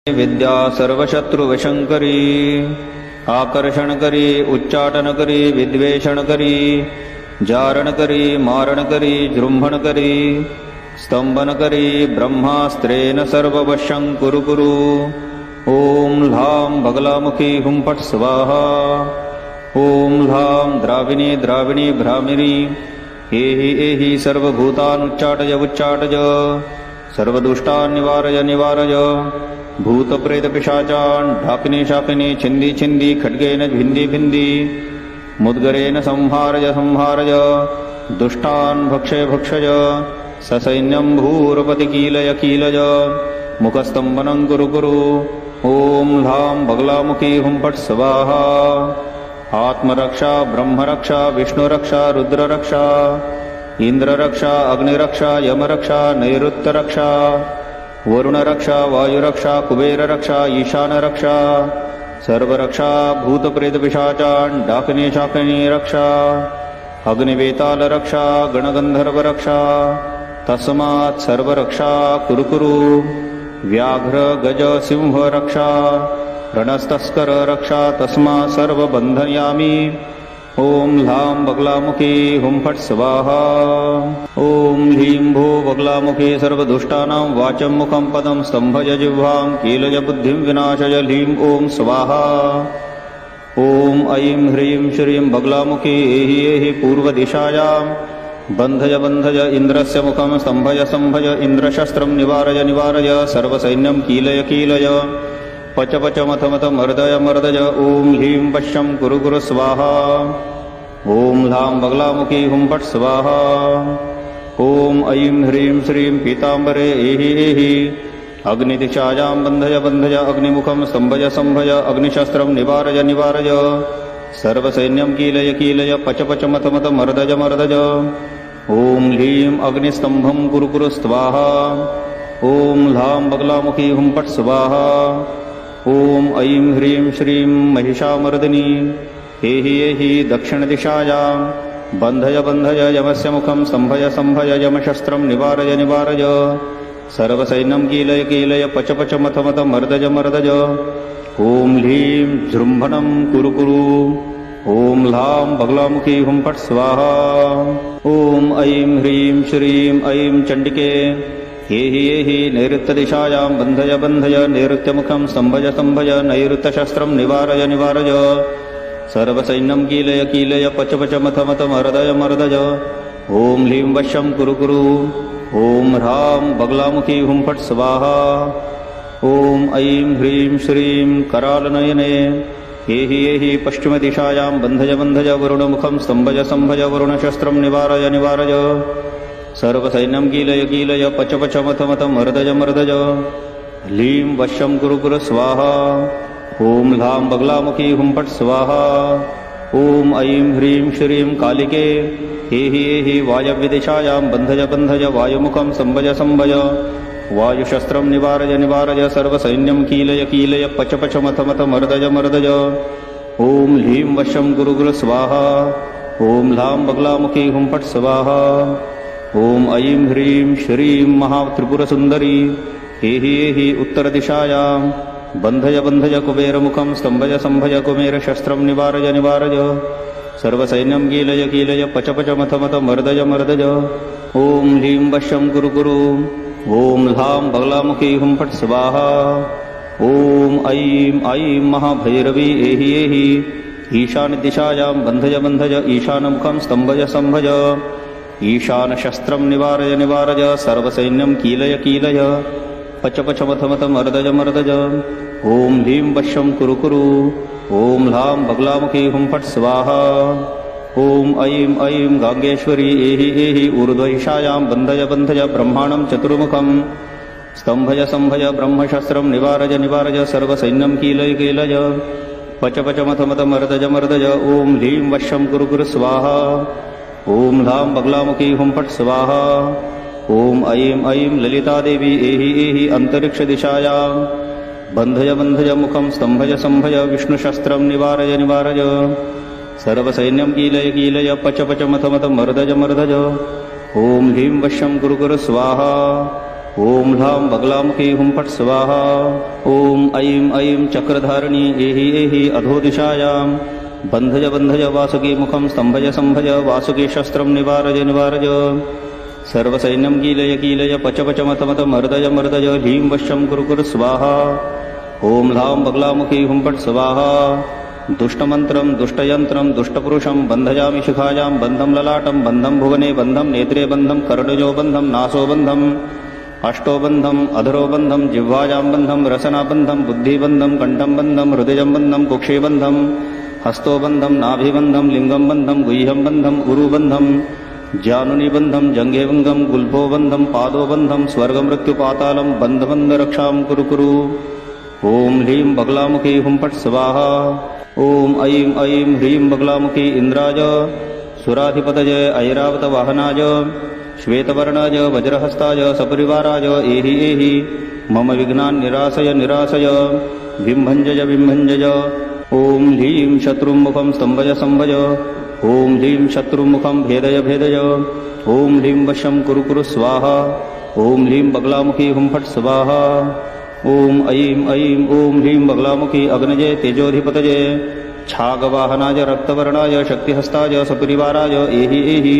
विद्या सर्वशत्रुवशंकरी आकर्षण करी उच्चाटन करी विद्वेषण करी जारण करी मारण करी जृंभण करी स्तंभन करी ब्रह्मास्त्रेण सर्ववशं कुरु कुरु। ओम ह्लां बगलामुखी हुं फट् स्वाहा। ओम ह्लां द्राविणी द्राविणी भ्रामिरी एहि एहि सर्वभूतानुच्चाटय उच्चाटय सर्वदुष्टान् निवारय निवारय। भूतप्रेत पिशाचान् ढाकिनी शाकिनी छिन्दी छिन्दी खड्गेन भिन्दी भिन्दी मुद्गरेण संहारय संहारय। दुष्टान् भक्षय भक्षय ससैन्यं भूरपति कीलय कीलय। मुखस्तंभनं कुरु कुरु। ओम ह्लां बगलामुखी हुं फट् स्वाहा। आत्मरक्षा ब्रह्मरक्षा विष्णुरक्षा रुद्ररक्षा इंद्ररक्षा अग्निरक्षा यमरक्षा नैऋत्यरक्षा वरुणरक्षा वायुरक्षा कुबेररक्षा ईशानरक्षा सर्वरक्षा भूतप्रेतपिशाचान् डाकिनी शाकिनी रक्षा अग्निवेतालरक्षा गणगन्धर्वरक्षा। तस्मात् सर्वरक्षा कुरु कुरु। व्याघ्र गज सिंह रक्षा रणस्तस्कर रक्षा तस्मात् सर्वबन्धयामि। ओम ह्लां बगलामुखी हुं फट् स्वाहा। ओम ह्लीं भो बगलामुखी सर्वदुष्टानां वाचं मुखं पदं स्तंभय जिह्वां कीलय बुद्धिं विनाशय। ह्लीं ओम स्वाहा। ओम ऐं ह्रीं श्रीं बगलामुखी एहि एहि पूर्वदिशायां बन्धय बन्धय इन्द्रस्य मुखं स्तंभय स्तंभय। इन्द्रशस्त्रं निवारय निवारय सर्वसैन्यं कीलय कीलय। पच पच मथ मथ मर्दय मर्दय। ओम ह्लीं वश्यं कुरु कुरु स्वाहा। ओम ह्लां बगलामुखी हुं फट् स्वाहा। ओम ऐं ह्रीं श्रीं पीताम्बरे एहि एहि अग्निदिशायां बन्धय बन्धय अग्निमुखं स्तंभय स्तंभय। अग्निशस्त्रं निवारय निवारय सर्वसैन्यं कीलय कीलय। पच पच मथ मथ मर्दय मर्दय। ओम ह्लीं अग्निस्तंभं कुरु कुरु स्वाहा। ओम ह्लां बगलामुखी हुं फट् स्वाहा। ओम ऐं ह्रीं श्रीं महिषामर्दिनी एहि एहि दक्षिणदिशायां बन्धय बन्धय यमस्य मुखं स्तंभय स्तंभय। यमशस्त्रं निवारय निवारय सर्वसैन्यं कीलय कीलय। पच पच मथ मथ मर्दय मर्दय। ओम ह्लीं जृंभणं कुरु कुरु। ओम ह्लां बगलामुखी हुं फट् स्वाहा। ओम ऐं ह्रीं श्रीं ऐं चण्डिके एहि एहि नैऋत्यदिशायां बन्धय बन्धय नैऋत्यमुखं स्तंभय स्तंभय। नैऋत्यशस्त्रं निवारय निवारय सर्वसैन्यं कीलय कीलय। पच पच मथ मथ मर्दय मर्दय। ओम ह्लीं वश्यं कुरु कुरु। ओम ह्रां बगलामुखी हुं फट् स्वाहा। ओम ऐं ह्रीं श्रीं करालनयने एहि एहि पश्चिमदिशायां बन्धय बन्धय वरुणमुखं स्तंभय स्तंभय। वरुणशस्त्रं निवारय निवारय सर्वसैन्यं कीलय कीलय। पच पच मथ मथ मर्दय मर्दय। ह्लीं वश्यं कुरु कुरु स्वाहा। ओम ह्लां बगलामुखी हुं फट् स्वाहा। ओम ऐं ह्रीं श्रीं कालिके एहि एहि वायव्यदिशायां बन्धय बन्धय वायुमुखं स्तंभय स्तंभय। वायुशस्त्रं निवारय निवारय सर्वसैन्यं कीलय कीलय। पच पच मथ मथ मर्दय मर्दय। ओम ह्लीं वश्यं कुरु कुरु स्वाहा। ओम ह्लां बगलामुखी हुं फट् स्वाहा। ओम ऐं ह्रीं श्रीं महात्रिपुरसुन्दरी एहि एहि उत्तरदिशायां बन्धय बन्धय कुबेरमुखं स्तंभय स्तंभय। कुबेरशस्त्रं निवारय निवारय सर्वसैन्यं कीलय कीलय। पच पच मथ मथ मर्दय मर्दय। ओम ह्लीं वश्यं कुरु कुरु। ओम ह्लां बगलामुखी हुं फट् स्वाहा। ओम ऐं ऐं महाभैरवी एहि एहि ईशानदिशायां बन्धय बन्धय ईशानमुखं स्तंभय स्तंभय। ईशानशस्त्रं निवारय निवारय सर्वसैन्यं कीलय कीलय। पच पच मथ मथ मर्दय मर्दय। ओम ह्लीं वश्यं कुरु कुरु। ओम ह्लां बगलामुखी हुं फट् स्वाहा। ओम ऐं ऐं गांगेश्वरी एहि एहि ऊर्ध्वदिशायां बन्धय बन्धय ब्रह्माणं चतुर्मुखं स्तंभय स्तंभय। ब्रह्मशस्त्रं निवारय निवारय सर्वसैन्यं कीलय कीलय। पच पच मथ मथ मर्दय मर्दय। ओम ह्लीं वश्यं कुरु कुरु स्वाहा। ओम ह्लां बगलामुखी हुं फट् स्वाहा। ओम ऐं ऐं ललितादेवी एहि एहि अन्तरिक्षदिशायां बन्धय बन्धय मुखं स्तंभय स्तंभय। विष्णुशस्त्रं निवारय निवारय सर्वसैन्यं कीलय कीलय। पच पच मथ मथ मर्दय मर्दय। ओम ह्लीं वश्यं कुरु कुरु स्वाहा। ओम ह्लां बगलामुखी हुं फट् स्वाहा। ओम ऐं ऐं चक्रधारिणी एहि एहि अधोदिशायां बन्धज बन्धज वासुकी मुखं स्तम्भज सम्भज वासुकी शस्त्रं निवारज निवारज सर्वसैन्यं कीलय कीलय पच पच मत मत मर्दय मर्दय ह्रीं वश्यं कुरु कुरु स्वाहा ॐ ह्लां बगलामुखी हुं फट् स्वाहा दुष्टमन्त्रं दुष्टयन्त्रं दुष्टपुरुषं बन्धयामि शिखायां बन्धं ललाटं बन्धं भुवने बन्धं नेत्रे बन्धं कर्णयो बन्धं नासो बन्धं अष्टो बन्धं अधरो बन्धं जिह्वायां बन्धं रसनाबन्धं बुद्धिबन्धं कण्ठं बन्धं हृदयं बन्धं कुक्षे बन्धं हस्तो बन्धं नाभिबन्धं लिङ्गं बन्धं गुह्यं बन्धं उरुबन्धं जानुनि बन्धं जङ्घे बन्धं गुल्फो बन्धं पादो बन्धं स्वर्गमृत्युपातालं बन्धबन्धरक्षां कुरु कुरु ॐ ह्रीं बगलामुखी हुं फट् स्वाहा ॐ ऐं ऐं ह्रीं बगलामुखी इन्द्राय सुराधिपतये ऐरावतवाहनाय श्वेतवर्णाय वज्रहस्ताय सपरिवाराय एहि एहि मम विघ्नान् निरासय निरासय बिम्भञ्जय बिम्भञ्जय ॐ ह्रीं शत्रुं मुखं स्तम्भय सम्भय ॐ ह्रीं शत्रुं मुखं भेदय भेदय ॐ ह्रीं वशं कुरु कुरु स्वाहा ॐ ह्रीं बगलामुखी हुं फट् स्वाहा ॐ ऐं ऐं ॐ ह्रीं बगलामुखी अग्नये तेजोधिपतये छागवाहनाय रक्तवर्णाय शक्तिहस्ताय सपरिवाराय एहि एहि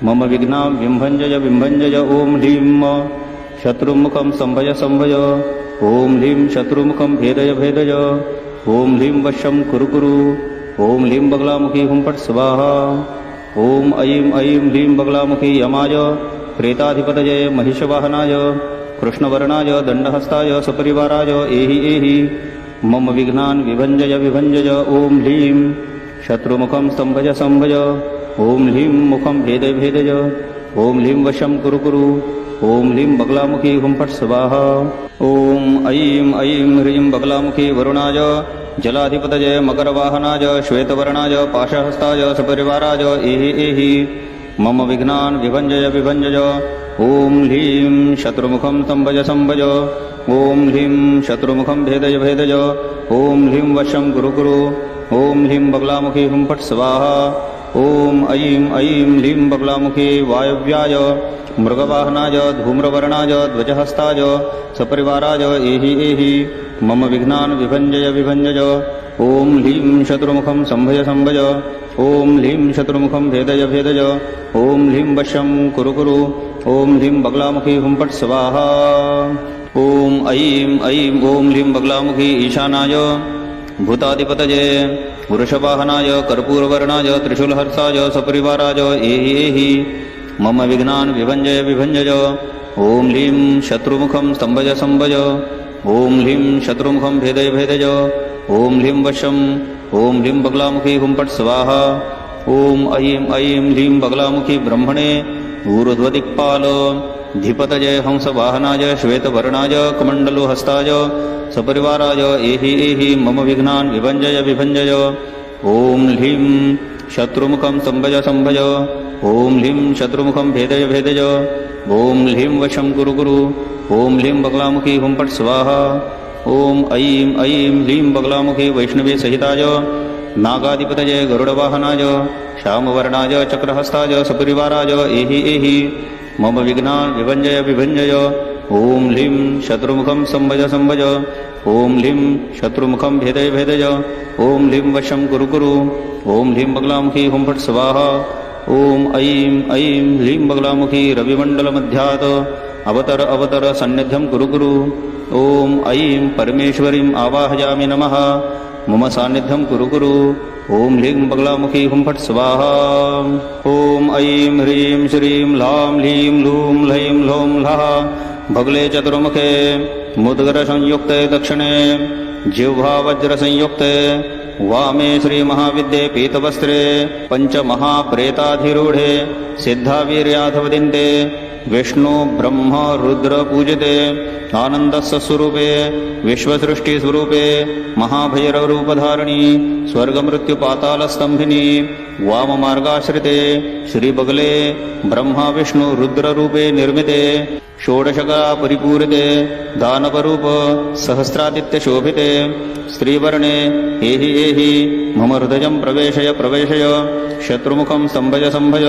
मम विघ्नां बिम्भञ्जय बिम्भञ्जय ॐ ह्रीं शत्रुमुखं सम्भय सम्भय ॐ ह्रीं शत्रुमुखं भेदय भेदय ॐ ह्रीं वशं कुरु कुरु ॐ ह्रीं बगलामुखी हुं फट् स्वाहा ॐ ऐं ऐं ह्रीं बगलामुखी यमाय प्रेताधिपतये महिषवाहनाय कृष्णवर्णाय दण्डहस्ताय सपरिवाराय एहि एहि मम विघ्नान् विभञ्जय विभञ्जय ॐ ह्रीं शत्रुमुखं स्तम्भय सम्भय ॐ ह्रीं मुखं भेदय भेदय ॐ ह्रीं वशं कुरु कुरु ॐ ह्रीं बगलामुखी हुं फट् स्वाहा ॐ ऐं ऐं ह्रीं बगलामुखी वरुणाय जलाधिपतये मकरवाहनाय श्वेतवर्णाय पाशहस्ताय सपरिवाराय एहि एहि मम विघ्नान् विभञ्जय विभञ्जय ॐ ह्रीं शत्रुमुखं स्तम्भय सम्भय ॐ ह्रीं शत्रुमुखं भेदय भेदय ॐ ह्रीं वशं कुरु कुरु ॐ ह्रीं बगलामुखी हुं फट् स्वाहा ॐ ऐं ऐं ह्रीं बगलामुखी वायव्याय मृगवाहनाय धूम्रवर्णाय ध्वजहस्ताय सपरिवाराय एहि एहि मम विघ्नान् विभञ्जय विभञ्जय ॐ ह्रीं शत्रुमुखं सम्भय सम्भय ॐ ह्रीं शत्रुमुखं भेदय भेदय ॐ ह्रीं वशं कुरु कुरु ॐ ह्रीं बगलामुखी हुं फट् स्वाहा ॐ ऐं ऐं ॐ ह्रीं बगलामुखी ईशानाय भूताधिपतये वृषवाहनाय कर्पूरवर्णाय त्रिशूलहर्षाय सपरिवाराय एहि एहि मम विघ्नान् विभञ्जय विभञ्जय ॐ ह्रीं शत्रुमुखं स्तम्भय सम्भय ॐ ह्रीं शत्रुमुखं भेदय भेदय ॐ ह्रीं वशं ॐ ह्रीं बगलामुखी हुं फट् स्वाहा ॐ ऐं ऐं ह्रीं बगलामुखी ब्रह्मणे ऊर्ध्वदिक्पाल धिपतये हंसवाहनाय श्वेतवर्णाय कमण्डलुहस्ताय सपरिवाराय एहि एहि मम विघ्नान् विभञ्जय विभञ्जय ॐ ह्रीं शत्रुमुखं स्तम्भय सम्भय ॐ ह्रीं शत्रुमुखं भेदय भेदय ॐ ह्रीं वशं कुरु कुरु ॐ ह्रीं बगलामुखी हुं फट् स्वाहा ॐ ऐं ऐं ह्रीं बगलामुखी वैष्णवी सहिताय नागाधिपतये गरुडवाहनाय श्यामवर्णाय चक्रहस्ताय सपरिवाराय एहि एहि मम विघ्नान् विभञ्जय विभञ्जय ॐ ह्रीं शत्रुमुखं सम्भज सम्भज ॐ ह्रीं शत्रुमुखं भेदय भेदय ॐ ह्रीं वशं कुरु कुरु ॐ ह्रीं बगलामुखी हुं फट् स्वाहा ॐ ऐं ऐं ह्रीं बगलामुखी रविमण्डलमध्यात् अवतर अवतर सन्निध्यं कुरु कुरु ॐ ऐं परमेश्वरीम् आवाहयामि नमः मम सान्निध्यं कुरु कुरु ॐ ह्रीं बगलामुखी हुं फट् स्वाहा ॐ ऐं ह्रीं श्रीं ह्लां ह्लीं लूं ह्लैं ह्लौं ह्लः भगले चतुर्मुखे मुद्गरसंयुक्ते दक्षिणे जिह्वावज्रसंयुक्ते वामे श्रीमहाविद्ये पीतवस्त्रे पञ्चमहाप्रेताधिरूढे सिद्धावीर्याधवदिन्ते विष्णु ब्रह्म रुद्र पूजिते आनन्दस्य स्वरूपे विश्वसृष्टिस्वरूपे महाभैरवरूपधारिणी स्वर्गमृत्युपातालस्तम्भिनी वाममार्गाश्रिते श्रीबगले ब्रह्मा विष्णु रुद्ररूपे निर्मिते षोडशकला परिपूरिते दानवरूप सहस्रादित्यशोभिते स्त्रीवर्णे एहि एहि मम हृदयं प्रवेशय प्रवेशय शत्रुमुखं संभय संभय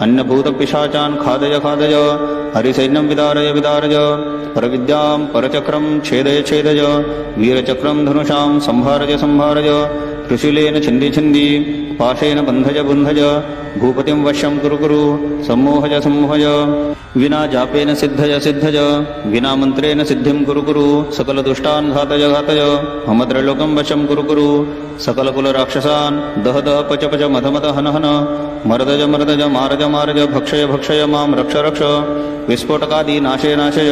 अन्यभूतपिशाचान् खादय खादय हरिसैन्यं विदारय विदारय परविद्यां परचक्रं छेदय छेदय वीरचक्रं धनुषां संहारय संहारय त्रिशूलेन छिन्दी छिन्दी पाशेन बन्धय बन्धय भूपतिं वश्यं कुरु कुरु सम्मोहय सम्मोहय विना जापेन सिद्धय सिद्धय विना मन्त्रेण सिद्धिं कुरु कुरु सकलदुष्टान् घातय घातय मम त्रैलोक्यं वशं कुरु कुरु सकलकुलराक्षसान् दह दह पच पच मध मध हन हन मर्दज मर्दज मारज मारज भक्षय भक्षय मां रक्ष रक्ष विस्फोटकादि नाशय नाशय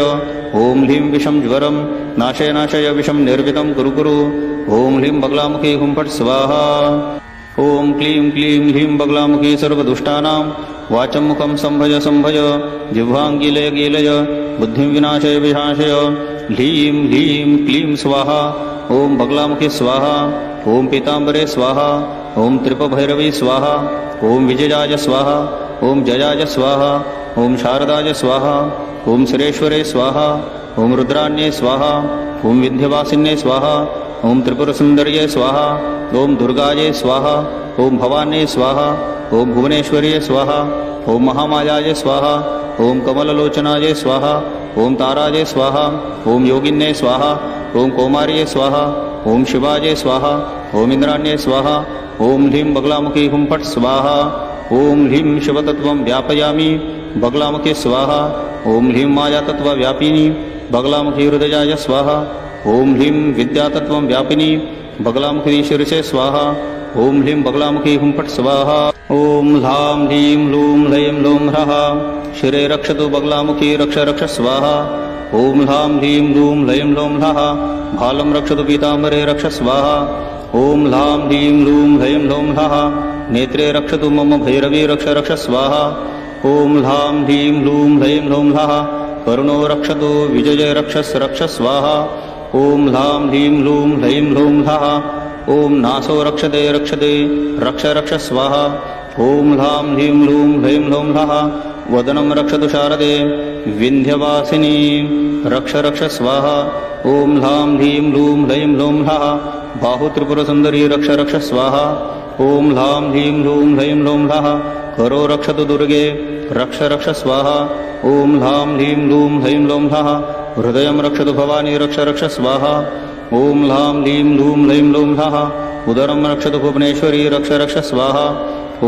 ॐ ह्लीं विषं ज्वरं नाशय नाशय विषं निर्वितं कुरु कुरु ॐ ह्लीं बगलामुखी हुं फट् स्वाहा ॐ क्लीं क्लीं ह्लीं बगलामुखी सर्वदुष्टानां वाचं मुखं संभय संभय जिह्वां गीलय गीलय बुद्धिं विनाशय विनाशय ह्लीं ह्लीं क्लीं स्वाहा ॐ बगलामुखी स्वाहा ॐ पीताम्बरे स्वाहा ॐ त्रिपभैरवी स्वाहा ॐ विजयाय स्वाहा ॐ जयाय स्वाहा ॐ शारदाय स्वाहा ॐ सुरेश्वरे स्वाहा ॐ रुद्राण्ये स्वाहा ॐ विन्ध्यवासिन्ये स्वाहा ॐ त्रिपुरसुन्दर्ये स्वाहा ॐ दुर्गायै स्वाहा ॐ भवान्यै स्वाहा ॐ भुवनेश्वर्ये स्वाहा ॐ महामायाय स्वाहा ॐ कमललोचनाय स्वाहा ॐ ताराय स्वाहा ॐ योगिन्ये स्वाहा ॐ कौमार्ये स्वाहा ॐ शिवाय स्वाहा ॐ इन्द्राण्ये स्वाहा ॐ ह्लीं बगलामुखी हुं फट् स्वाहा ॐ ह्लीं शिवतत्त्वं व्यापयामि बगलामुखी स्वाहा ॐ ह्लीं मायातत्त्वव्यापिनी बगलामुखी हृदयाय स्वाहा ॐ ह्लीं विद्यातत्त्वं व्यापिनी बगलामुखी शिरसे स्वाहा ॐ ह्लीं बगलामुखी हुं फट् स्वाहा ॐ ह्लां ह्लीं लूं लैं लौं ह्रः शिरे रक्षतु बगलामुखी रक्ष रक्ष स्वाहा ॐ ह्लां ह्लीं लूं लैं लौं ह्रः भालं रक्षतु पीताम्बरे रक्ष स्वाहा ॐ ह्लां ह्लीं लूं लैं लौं ह्रः नेत्रे रक्षतु मम भैरवी रक्ष रक्ष स्वाहा ॐ ह्लां ह्लीं लूं लैं लौं ह्रः करुणो रक्षतु विजय रक्षस् रक्ष स्वाहा ॐ ह्लां ह्लीं लूं लैं लौं ह्रः ॐ नासो रक्षते रक्षते रक्ष रक्ष स्वाहा ॐ ह्लां ह्लीं लूं लैं लौं ह्रः वदनं रक्षतु शारदे विन्ध्यवासिनी रक्ष रक्ष स्वाहा ॐ ह्लां ह्लीं लूं लैं लौं ह्रः बाहुत्रिपुरसुन्दरी रक्ष रक्ष स्वाहा ॐ ह्लां ह्लीं लूं लैं लौं ह्रः करो रक्षतु दुर्गे रक्ष रक्ष स्वाहा ॐ ह्लां ह्लीं लूं लैं लौं ह्रः हृदयं रक्षतु भवानी रक्ष रक्ष स्वाहा ॐ ह्लां ह्लीं लूं लैं लौं ह्रः उदरं रक्षतु भुवनेश्वरी रक्ष रक्ष स्वाहा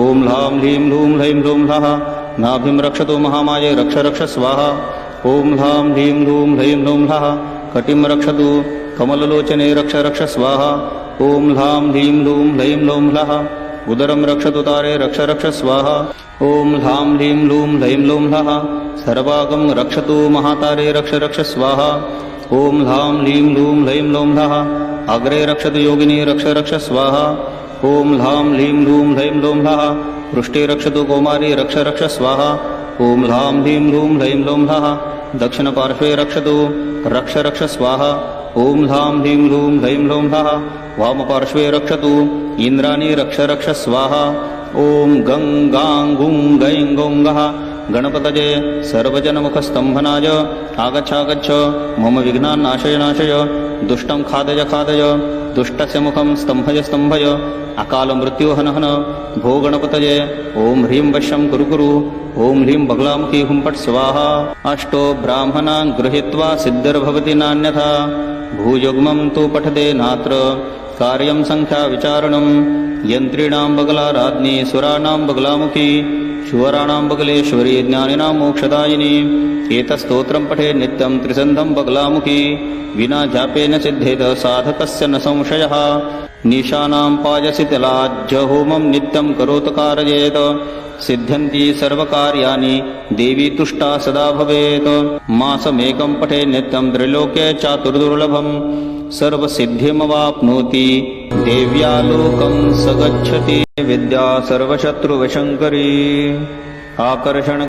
ॐ ह्लां ह्लीं लूं लैं लौं ह्रः नाभिं रक्षतु महामाये रक्ष रक्ष स्वाहा ॐ ह्लां ह्लीं लूं लैं लौं ह्रः कटिं रक्षतु कमललोचने रक्ष रक्ष स्वाहा ॐ ह्लां ह्लीं लूं लैं लौं ह्रः उदरं रक्षतु तारे रक्ष रक्ष स्वाहा ॐ ह्लां ह्लीं लूं लैं लौं ह्रः सर्वागं रक्षतु महातारे रक्ष रक्ष स्वाहा ॐ ह्लां ह्लीं लूं लैं लौं ह्रः अग्रे रक्षतु योगिनी रक्ष रक्ष स्वाहा ॐ ह्लां ह्लीं लूं लैं लौं ह्रः पृष्ठे रक्षतु कौमारी रक्ष रक्ष स्वाहा ॐ ह्लां ह्लीं लूं लैं लौं ह्रः दक्षिणपार्श्वे रक्षतु रक्ष रक्ष स्वाहा ॐ ह्लां ह्लीं लूं लैं लौं ह्रः वामपार्श्वे रक्षतु इन्द्राणी रक्ष रक्ष स्वाहा ॐ गं गां गुं गैं गौं गः गणपतये सर्वजनमुखस्तम्भनाय आगच्छागच्छ मम विघ्नान् नाशय नाशय दुष्टं खादय खादय दुष्टस्य मुखं स्तम्भय स्तम्भय अकालमृत्यो हन हन भो गणपतये ॐ ह्रीं वश्यं कुरु कुरु ॐ ह्रीं बगलामुखी हुं फट् स्वाहा अष्टो ब्राह्मणान् गृहीत्वा सिद्धिर्भवति नान्यथा भूयुग्मं तु पठते नात्र कार्यं संख्याविचारणं यन्त्रिणां बगलाराज्ञी सुराणां बगलामुखी शुवराणां बगलेश्वरी ज्ञानिनां मोक्षदायिनी एतत्स्तोत्रं पठे नित्यं त्रिसन्धं बगलामुखी विना जापेन सिद्धेत साधकस्य न संशयः निशानां पायसि तिलाज्जहोमं नित्यं करोतु कारयेत सिद्ध्यन्ति सर्वकार्याणि देवी तुष्टा सदा भवेत् मासमेकं पठे नित्यं त्रैलोक्ये चातुर्दुर्लभम् सर्वसिद्धिमवाप्नोति देव्या लोकं स गच्छति विद्या सर्वशत्रुविशङ्करी आकर्षण